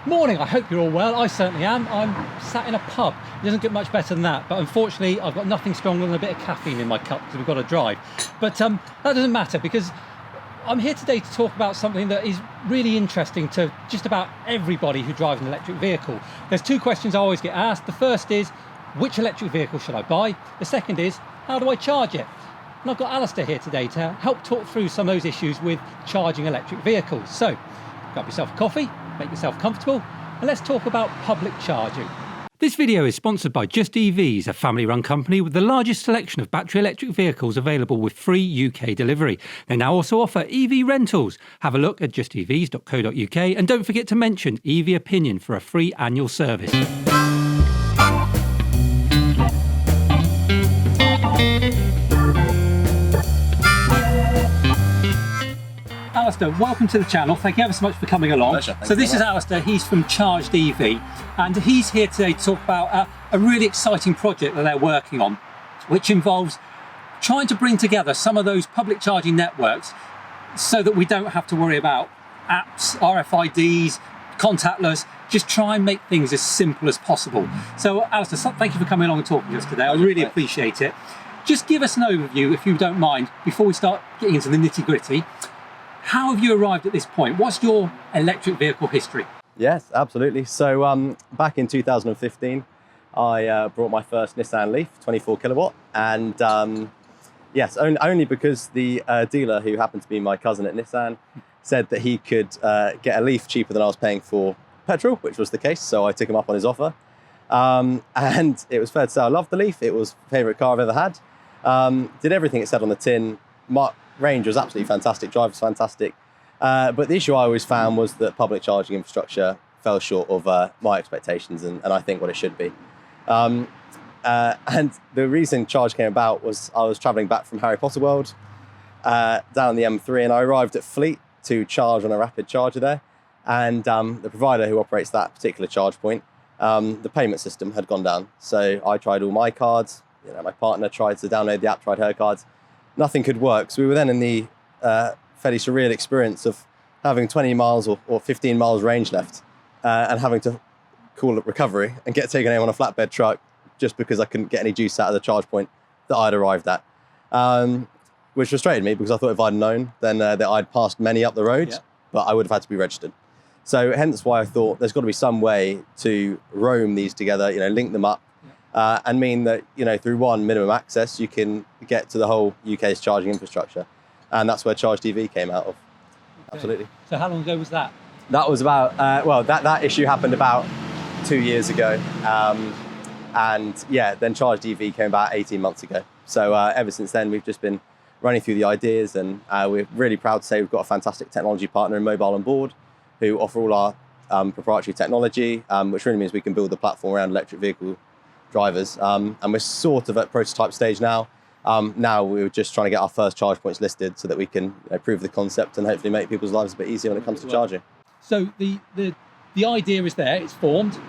Morning, I hope you're all well. I certainly am. I'm sat in a pub. It doesn't get much better than that, but unfortunately I've got nothing stronger than a bit of caffeine in my cup because we've got to drive. But that doesn't matter because I'm here today to talk about something that is really interesting to just about everybody who drives an electric vehicle. There's two questions I always get asked. The first is, which electric vehicle should I buy? The second is, how do I charge it? And I've got Alistair here today to help talk through some of those issues with charging electric vehicles. So, grab yourself a coffee, make yourself comfortable, and let's talk about public charging. This video is sponsored by ChargdEV, a family-run company with the largest selection of battery electric vehicles available with free UK delivery. They now also offer EV rentals. Have a look at justevs.co.uk and don't forget to mention EV Opinion for a free annual service. Alistair, welcome to the channel. Thank you ever so much for coming along. Pleasure. So this is Alistair, he's from ChargdEV, and he's here today to talk about a really exciting project that they're working on, which involves trying to bring together some of those public charging networks so that we don't have to worry about apps, RFIDs, contactless, just try and make things as simple as possible. So Alistair, thank you for coming along and talking to us today. I really appreciate it. Just give us an overview, if you don't mind, before we start getting into the nitty-gritty. How have you arrived at this point? What's your electric vehicle history? Yes, absolutely. So back in 2015, I brought my first Nissan Leaf, 24 kilowatt. And yes, only because the dealer, who happened to be my cousin at Nissan, said that he could get a Leaf cheaper than I was paying for petrol, which was the case. So I took him up on his offer. And it was fair to say I loved the Leaf. It was the favourite car I've ever had. Did everything it said on the tin. Range was absolutely fantastic, drive was fantastic. But the issue I always found was that public charging infrastructure fell short of my expectations and I think what it should be. And the reason Charge came about was I was travelling back from Harry Potter World down the M3, and I arrived at Fleet to charge on a rapid charger there. And the provider who operates that particular charge point, the payment system had gone down. So I tried all my cards, my partner tried to download the app, tried her cards. Nothing could work. So we were then in the fairly surreal experience of having 20 miles or 15 miles range left and having to call it recovery and get taken home on a flatbed truck just because I couldn't get any juice out of the charge point that I'd arrived at, which frustrated me because I thought if I'd known then that I'd passed many up the road, but I would have had to be registered. So hence why I thought there's got to be some way to roam these together, link them up. And mean that, through one minimum access, you can get to the whole UK's charging infrastructure. And that's where ChargdEV came out of. Okay. Absolutely. So how long ago was that? That was about, that issue happened about 2 years ago. And then ChargdEV came about 18 months ago. So ever since then, we've just been running through the ideas, and we're really proud to say we've got a fantastic technology partner in Mobile on Board who offer all our proprietary technology, which really means we can build the platform around electric vehicle drivers, and we're sort of at prototype stage now. Now we're just trying to get our first charge points listed so that we can prove the concept and hopefully make people's lives a bit easier when it comes to charging. So the idea is there, it's formed.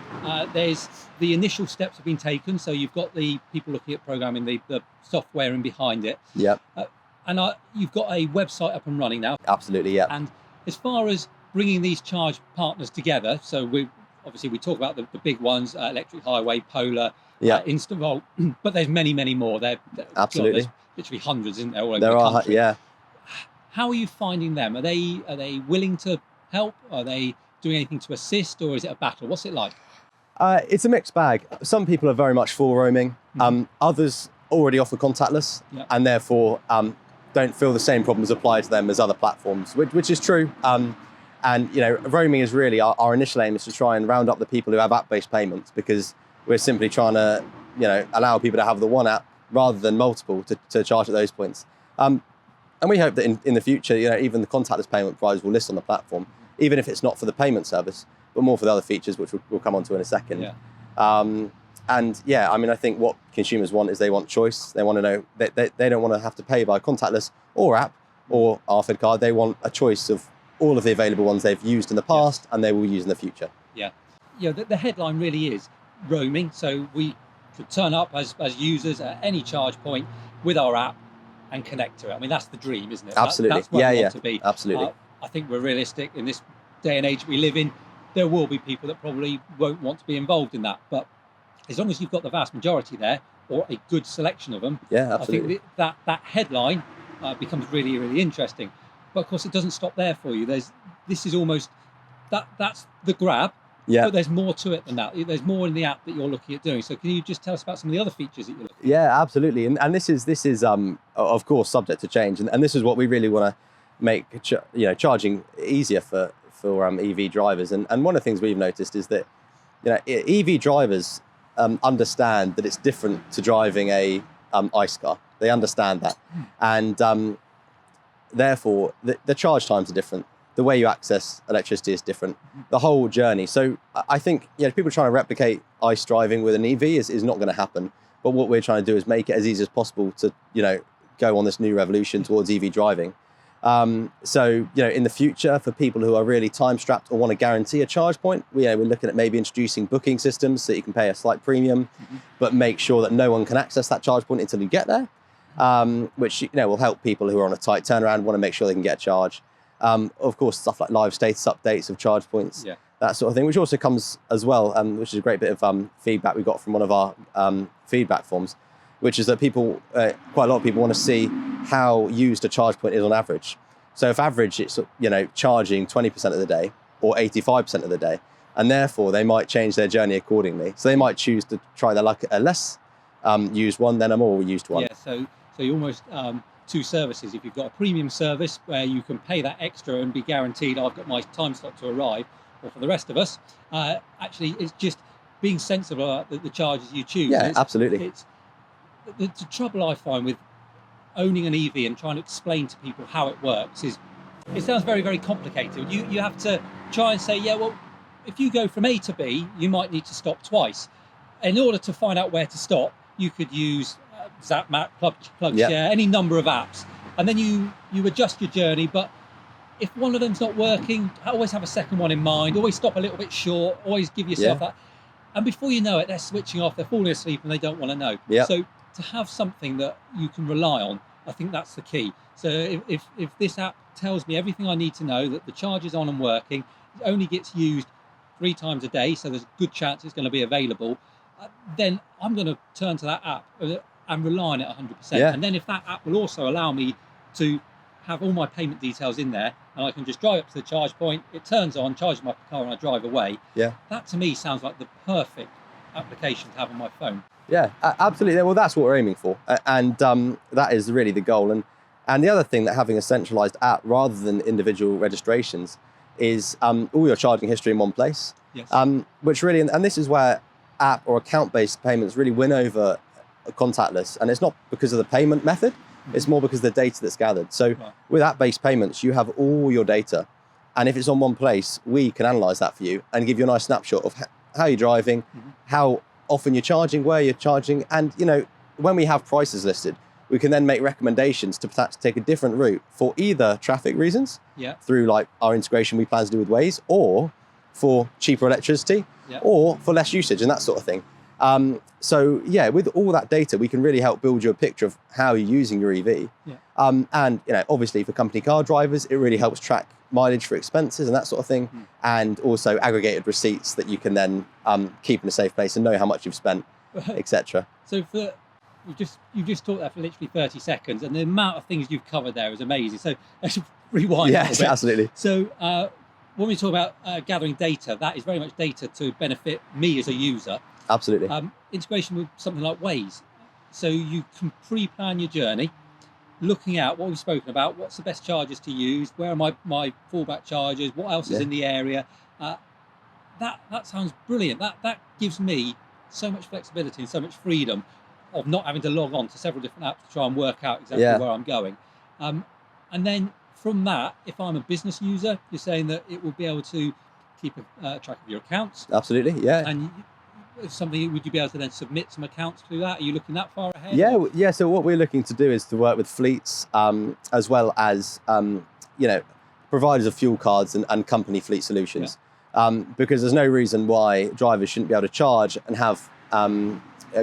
There's the initial steps have been taken. So you've got the people looking at programming the software in behind it. Yep. And you've got a website up and running now. Absolutely, yeah. And as far as bringing these charge partners together, so we talk about the big ones, Electric Highway, Polar, Instant Volt, but there's many, many more. Absolutely. There's literally hundreds, isn't there, all over the country. Yeah. How are you finding them? Are they willing to help? Are they doing anything to assist, or is it a battle? What's it like? It's a mixed bag. Some people are very much for roaming. Others already offer contactless, and therefore don't feel the same problems apply to them as other platforms, which is true. And roaming is really our initial aim is to try and round up the people who have app-based payments, because we're simply trying to allow people to have the one app rather than multiple to charge at those points. And we hope that in the future, even the contactless payment providers will list on the platform, even if it's not for the payment service, but more for the other features, which we'll come on to in a second. I think what consumers want is they want choice. They want to know that they don't want to have to pay by contactless or app or RFID card. They want a choice of all of the available ones they've used in the past and they will use in the future. The headline really is roaming. So we could turn up as users at any charge point with our app and connect to it. I mean, that's the dream, isn't it? Absolutely. That's where we want to be. Absolutely. I think we're realistic in this day and age we live in. there will be people that probably won't want to be involved in that. But as long as you've got the vast majority there, or a good selection of them, Yeah, I absolutely. think that headline becomes really, really interesting. But of course, it doesn't stop there for you. This is almost that's the grab. Yeah. But there's more to it than that. There's more in the app that you're looking at doing. So can you just tell us about some of the other features that you're looking at? Yeah, absolutely. And this is of course subject to change, and this is what we really want to make charging easier for EV drivers. And one of the things we've noticed is that EV drivers understand that it's different to driving a ICE car. They understand that, and therefore the charge times are different. The way you access electricity is different. The whole journey. So I think people trying to replicate ICE driving with an EV is not going to happen. But what we're trying to do is make it as easy as possible to go on this new revolution towards EV driving. So in the future, for people who are really time strapped or want to guarantee a charge point, we're looking at maybe introducing booking systems so you can pay a slight premium, but make sure that no one can access that charge point until you get there, which will help people who are on a tight turnaround, want to make sure they can get a charge. Of course, stuff like live status updates of charge points, that sort of thing, which also comes as well, which is a great bit of feedback we got from one of our feedback forms, which is that people, quite a lot of people want to see how used a charge point is on average. So if average, it's charging 20% of the day or 85% of the day, and therefore they might change their journey accordingly. So they might choose to try their luck at a less used one than a more used one. Yeah, so you almost two services. If you've got a premium service where you can pay that extra and be guaranteed, I've got my time slot to arrive, or for the rest of us, actually it's just being sensible about the charges you choose. Yeah, absolutely. It's the trouble I find with owning an EV and trying to explain to people how it works is it sounds very, very complicated. You have to try and say, if you go from A to B, you might need to stop twice. In order to find out where to stop, you could use ZapMap, PlugShare, any number of apps, and then you adjust your journey. But if one of them's not working, always have a second one in mind. Always stop a little bit short. Always give yourself that. And before you know it, they're switching off. They're falling asleep, and they don't want to know. So to have something that you can rely on, I think that's the key. So if this app tells me everything I need to know, that the charge is on and working, it only gets used 3 times a day, so there's a good chance it's going to be available, then I'm going to turn to that app and rely on it 100%. And then if that app will also allow me to have all my payment details in there, and I can just drive up to the charge point, it turns on, charges my car, and I drive away. That to me sounds like the perfect application to have on my phone. Yeah, absolutely. Well, that's what we're aiming for, and that is really the goal. And the other thing, that having a centralized app rather than individual registrations is all your charging history in one place. Which really, and this is where app or account-based payments really win over contactless. And it's not because of the payment method, it's more because of the data that's gathered. So with app-based payments, you have all your data, and if it's on one place, we can analyze that for you and give you a nice snapshot of how you're driving, how often you're charging, where you're charging, and when we have prices listed, we can then make recommendations to perhaps take a different route for either traffic reasons, through like our integration we plan to do with Waze, or for cheaper electricity, or for less usage and that sort of thing. So with all that data, we can really help build you a picture of how you're using your EV. And obviously for company car drivers, it really helps track mileage for expenses and that sort of thing, and also aggregated receipts that you can then keep in a safe place and know how much you've spent, etc. So you've just talked there for literally 30 seconds, and the amount of things you've covered there is amazing. So let's rewind a little bit. Absolutely. So when we talk about gathering data, that is very much data to benefit me as a user. Absolutely. Integration with something like Waze, so you can pre-plan your journey, looking at what we've spoken about, what's the best chargers to use, where are my fallback chargers, what else is in the area. That sounds brilliant. That gives me so much flexibility and so much freedom of not having to log on to several different apps to try and work out exactly where I'm going. And then from that, if I'm a business user, you're saying that it will be able to keep a track of your accounts. Absolutely, yeah. And would you be able to then submit some accounts through that? Are you looking that far ahead? Yeah. So what we're looking to do is to work with fleets, as well as providers of fuel cards and company fleet solutions, because there's no reason why drivers shouldn't be able to charge and have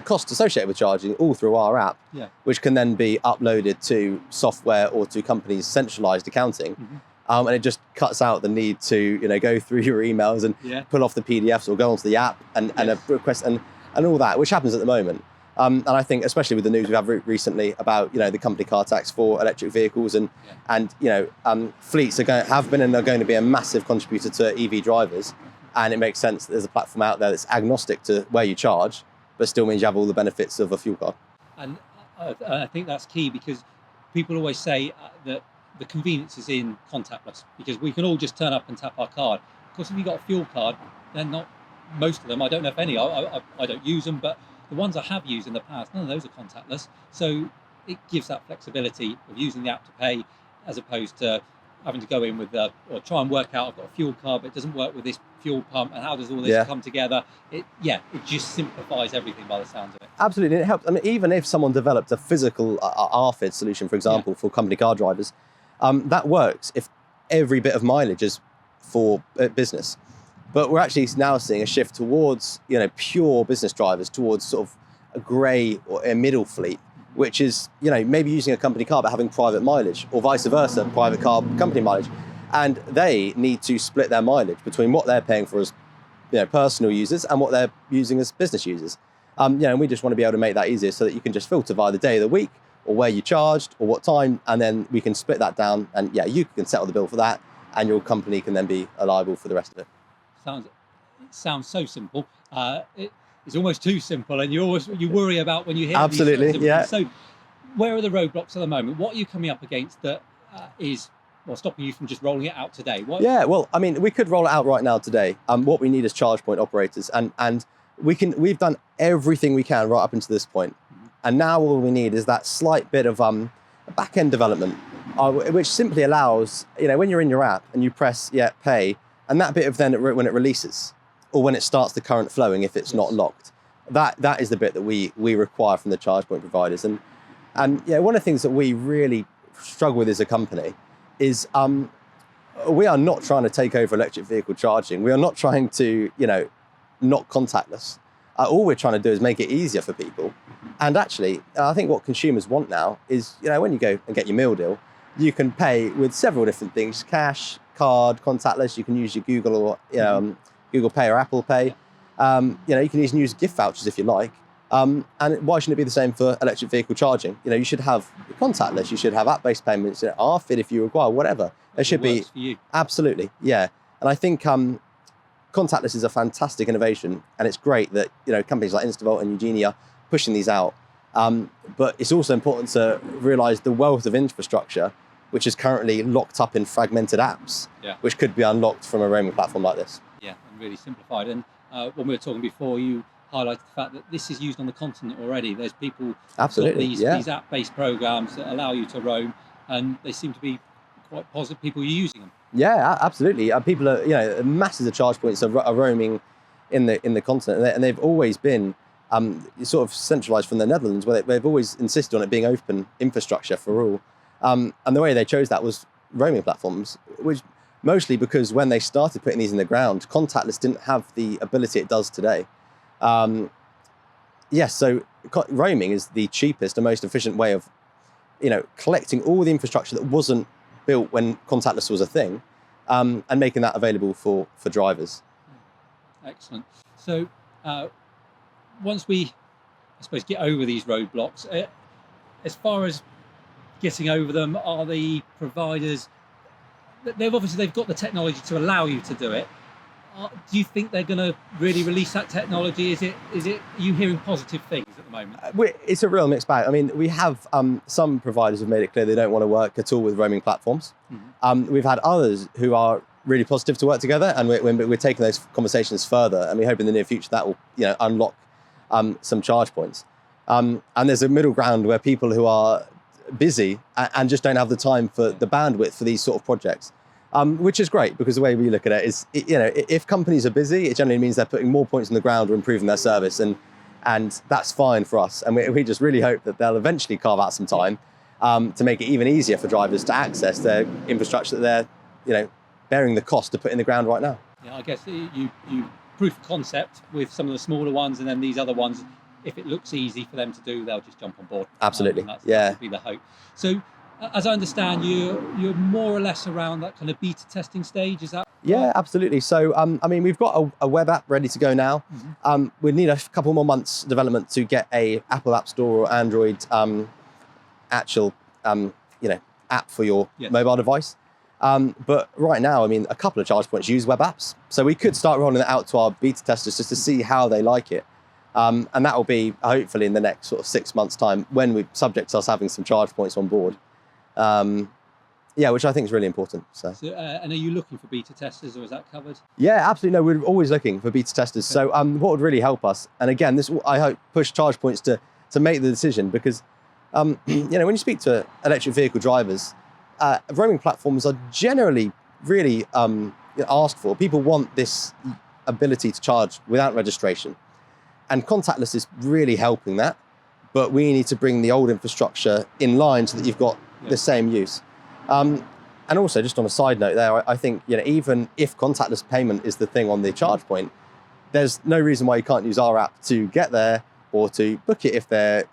costs associated with charging all through our app, which can then be uploaded to software or to companies' centralized accounting. And it just cuts out the need to go through your emails and pull off the PDFs or go onto the app and a request and all that, which happens at the moment. And I think, especially with the news we've had recently about the company car tax for electric vehicles and fleets have been and are going to be a massive contributor to EV drivers. And it makes sense that there's a platform out there that's agnostic to where you charge, but still means you have all the benefits of a fuel card. And I think that's key, because people always say that the convenience is in contactless, because we can all just turn up and tap our card. Of course, if you've got a fuel card, they're not, most of them, I don't know if any, I don't use them, but the ones I have used in the past, none of those are contactless. So it gives that flexibility of using the app to pay, as opposed to having to go in with or try and work out, I've got a fuel card, but it doesn't work with this fuel pump, and how does all this come together? It just simplifies everything by the sounds of it. Absolutely, it helps. I mean, even if someone developed a physical RFID solution, for example, for company car drivers, that works if every bit of mileage is for business. But we're actually now seeing a shift towards, pure business drivers, towards sort of a grey or a middle fleet, which is, maybe using a company car but having private mileage, or vice versa, private car, company mileage. And they need to split their mileage between what they're paying for as personal users and what they're using as business users. And we just want to be able to make that easier so that you can just filter by the day of the week or where you charged or what time, and then we can split that down, and you can settle the bill for that, and your company can then be liable for the rest of it. It sounds so simple. It's almost too simple, and you worry about when you hear absolutely, these So where are the roadblocks at the moment? What are you coming up against that is stopping you from just rolling it out today? Well, I mean, we could roll it out right now today. What we need is charge point operators, and we've done everything we can right up until this point. And now all we need is that slight bit of back-end development, which simply allows, when you're in your app and you press pay, and that bit of then when it releases, or when it starts the current flowing, if it's not locked, that is the bit that we require from the charge point providers. And one of the things that we really struggle with as a company is we are not trying to take over electric vehicle charging. We are not trying to, not contactless. All we're trying to do is make it easier for people. And actually, I think what consumers want now is, when you go and get your meal deal, you can pay with several different things: cash, card, contactless. You can use your Google or Google Pay or Apple Pay. You can even use gift vouchers if you like. And why shouldn't it be the same for electric vehicle charging? You should have contactless, you should have app-based payments, RFID if you require, whatever. There should be. For you. Absolutely, yeah. And I think contactless is a fantastic innovation, and it's great that companies like Instavolt and Eugenia are pushing these out. But it's also important to realise the wealth of infrastructure which is currently locked up in fragmented apps, which could be unlocked from a roaming platform like this. Yeah, and really simplified. And when we were talking before, you highlighted the fact that this is used on the continent already. There's people these app-based programs that allow you to roam, and they seem to be quite positive. People are using them. Yeah, absolutely. People are, masses of charge points are roaming in the continent, and they've always been sort of centralised from the Netherlands, where they've always insisted on it being open infrastructure for all. And the way they chose that was roaming platforms, which mostly because when they started putting these in the ground, contactless didn't have the ability it does today. So roaming is the cheapest and most efficient way of, collecting all the infrastructure that wasn't built when contactless was a thing, and making that available for drivers. Excellent. So once we, I suppose, get over these roadblocks, as far as getting over them, are the providers, they've got the technology to allow you to do it. Do you think they're going to really release that technology? Are you hearing positive things at the moment? It's a real mixed bag. I mean, we have some providers have made it clear they don't want to work at all with roaming platforms. Mm-hmm. We've had others who are really positive to work together, and we're taking those conversations further, and we hope in the near future that will unlock some charge points. And there's a middle ground where people who are busy and just don't have the time for the bandwidth for these sort of projects, which is great, because the way we look at it is, if companies are busy, it generally means they're putting more points on the ground or improving their service, and that's fine for us. And we just really hope that they'll eventually carve out some time to make it even easier for drivers to access their infrastructure that they're bearing the cost to put in the ground right now. Yeah, I guess you proof of concept with some of the smaller ones, and then these other ones, if it looks easy for them to do, they'll just jump on board. Absolutely. That would be the hope. So as I understand, you're more or less around that kind of beta testing stage. Is that? Yeah, right? absolutely. So, I mean, we've got a web app ready to go now. We need a couple more months development to get a Apple App Store or Android actual, app for your mobile device. But right now, I mean, a couple of charge points use web apps. So we could start rolling it out to our beta testers just to see how they like it. And that will be hopefully in the next sort of 6 months' time when we subject us having some charge points on board. Which I think is really important. So and are you looking for beta testers, or is that covered? Yeah, absolutely. No, we're always looking for beta testers. Okay. So what would really help us, and again, this I hope push charge points to make the decision, because when you speak to electric vehicle drivers, roaming platforms are generally really asked for. People want this ability to charge without registration, and contactless is really helping that. But we need to bring the old infrastructure in line so that you've got the same use. And also, just on a side note there, I think even if contactless payment is the thing on the charge point, there's no reason why you can't use our app to get there, or to book it if they're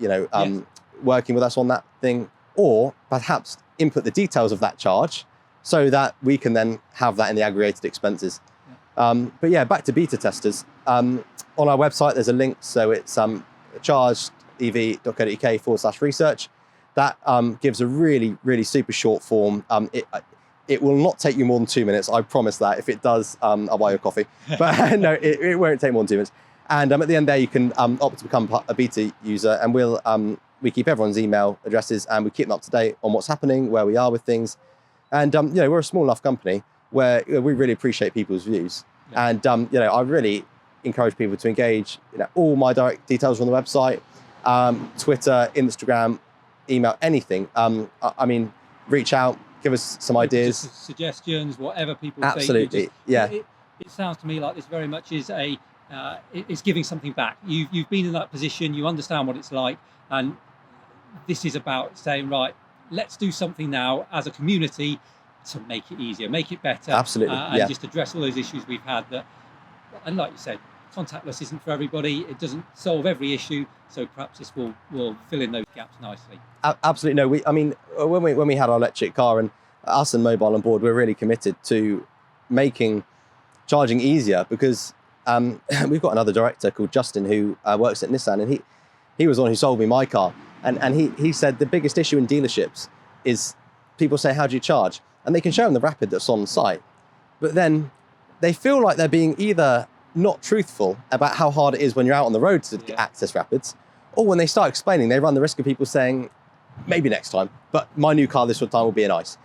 working with us on that thing, or perhaps input the details of that charge so that we can then have that in the aggregated expenses. But yeah, back to beta testers. On our website, there's a link. So it's chargdev.co.uk/research. That gives a really, really super short form. It will not take you more than 2 minutes. I promise that. If it does, I'll buy you a coffee. But no, it won't take more than 2 minutes. And at the end there, you can opt to become a beta user, and we keep everyone's email addresses, and we keep them up to date on what's happening, where we are with things. And we're a small enough company where we really appreciate people's views. Yeah. And I really encourage people to engage. All my direct details are on the website, Twitter, Instagram, email, anything. Reach out, give us some ideas, suggestions, whatever people absolutely think. It sounds to me like this very much is it's giving something back. You've been in that position, you understand what it's like, and this is about saying, right, let's do something now as a community to make it easier, make it better. Absolutely. And just address all those issues we've had and like you said, contactless isn't for everybody. It doesn't solve every issue, so perhaps this will fill in those gaps nicely. Absolutely. No, when we had our electric car, and us and Mobile on board, we're really committed to making charging easier, because we've got another director called Justin who works at Nissan, and he was the one who sold me my car, and he said the biggest issue in dealerships is people say, how do you charge? And they can show them the Rapid that's on site, but then they feel like they're being either not truthful about how hard it is when you're out on the road to access Rapids, or when they start explaining, they run the risk of people saying, maybe next time, but my new car this time will be a nice.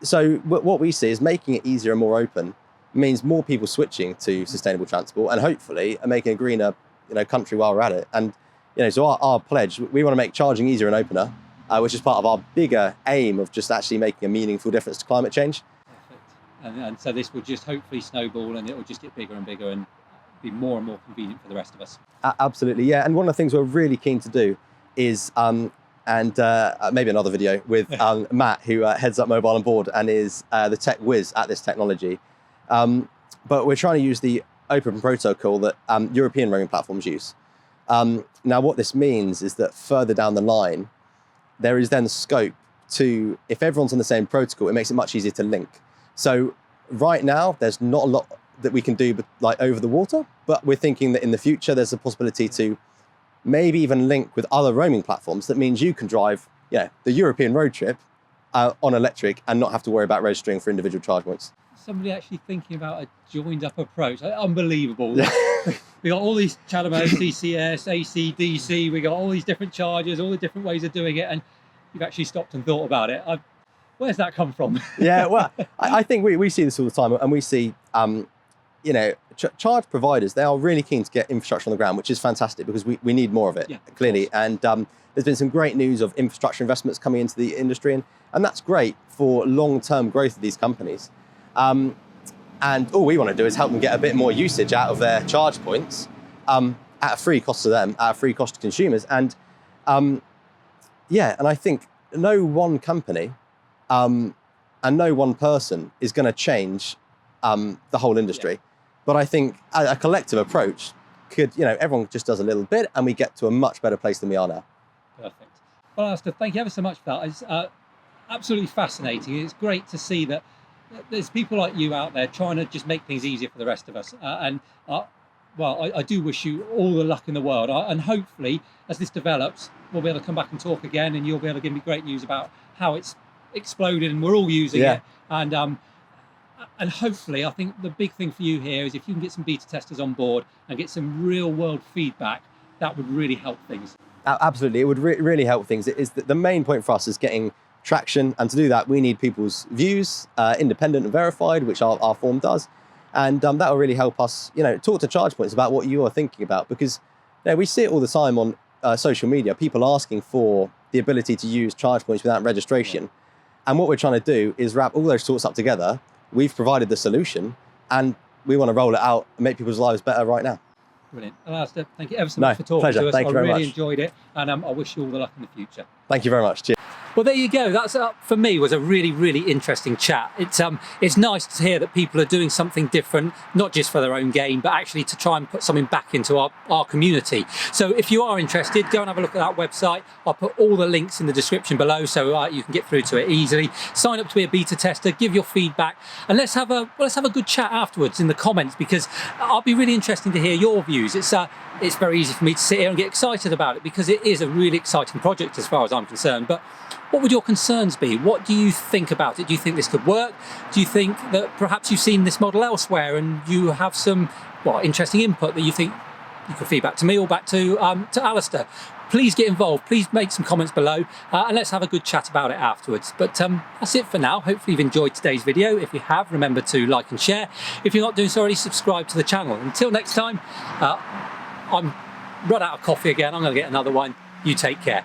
So what we see is making it easier and more open means more people switching to sustainable transport, and hopefully making a greener country while we're at it. And so our pledge, we want to make charging easier and opener, which is part of our bigger aim of just actually making a meaningful difference to climate change. And so this will just hopefully snowball, and it will just get bigger and bigger and be more and more convenient for the rest of us. Absolutely, yeah. And one of the things we're really keen to do is, maybe another video with Matt, who heads up Mobile on Board and is the tech whiz at this technology. But we're trying to use the open protocol that European roaming platforms use. Now, what this means is that further down the line, there is then scope to, if everyone's on the same protocol, it makes it much easier to link. So right now, there's not a lot that we can do like over the water, but we're thinking that in the future, there's a possibility to maybe even link with other roaming platforms. That means you can drive the European road trip on electric and not have to worry about registering for individual charge points. Somebody actually thinking about a joined up approach. Unbelievable. We got all these channels, CCS, AC, DC, we got all these different chargers, all the different ways of doing it, and you've actually stopped and thought about it. Where's that come from? Yeah, well, I think we see this all the time, and we see, charge providers, they are really keen to get infrastructure on the ground, which is fantastic because we need more of it, clearly. And there's been some great news of infrastructure investments coming into the industry, and that's great for long-term growth of these companies. And all we want to do is help them get a bit more usage out of their charge points at a free cost to them, at a free cost to consumers. And and I think no one company and no one person is going to change the whole industry. But I think a collective approach could, everyone just does a little bit and we get to a much better place than we are now. Perfect. Well, Alistair, thank you ever so much for that. absolutely fascinating. It's great to see that there's people like you out there trying to just make things easier for the rest of us. Well, I do wish you all the luck in the world. And hopefully, as this develops, we'll be able to come back and talk again, and you'll be able to give me great news about how it's exploded and we're all using it. And hopefully, I think the big thing for you here is if you can get some beta testers on board and get some real world feedback, that would really help things. Absolutely, it would really help things. It is the main point for us is getting traction, and to do that we need people's views, independent and verified, which our form does, and that will really help us, talk to ChargePoints about what you are thinking about, because we see it all the time on social media, people asking for the ability to use ChargePoints without registration, and what we're trying to do is wrap all those thoughts up together. We've provided the solution, and we want to roll it out and make people's lives better right now. Brilliant. Alastair, thank you ever so much for talking pleasure. to us. Thank you very I really much. enjoyed it, and I wish you all the luck in the future. Thank you very much. Cheers. Well, there you go. That's for me was a really, really interesting chat. It's nice to hear that people are doing something different, not just for their own gain, but actually to try and put something back into our community. So if you are interested, go and have a look at that website. I'll put all the links in the description below, so you can get through to it easily. Sign up to be a beta tester, give your feedback, and let's have a good chat afterwards in the comments, because I'll be really interested to hear your views. It's very easy for me to sit here and get excited about it, because it is a really exciting project as far as I'm concerned. But what would your concerns be? What do you think about it? Do you think this could work? Do you think that perhaps you've seen this model elsewhere and you have some interesting input that you think you could feed back to me or back to Alastair? Please get involved. Please make some comments below, and let's have a good chat about it afterwards. But that's it for now. Hopefully you've enjoyed today's video. If you have, remember to like and share. If you're not doing so already, subscribe to the channel. Until next time, I'm run out of coffee again. I'm going to get another one. You take care.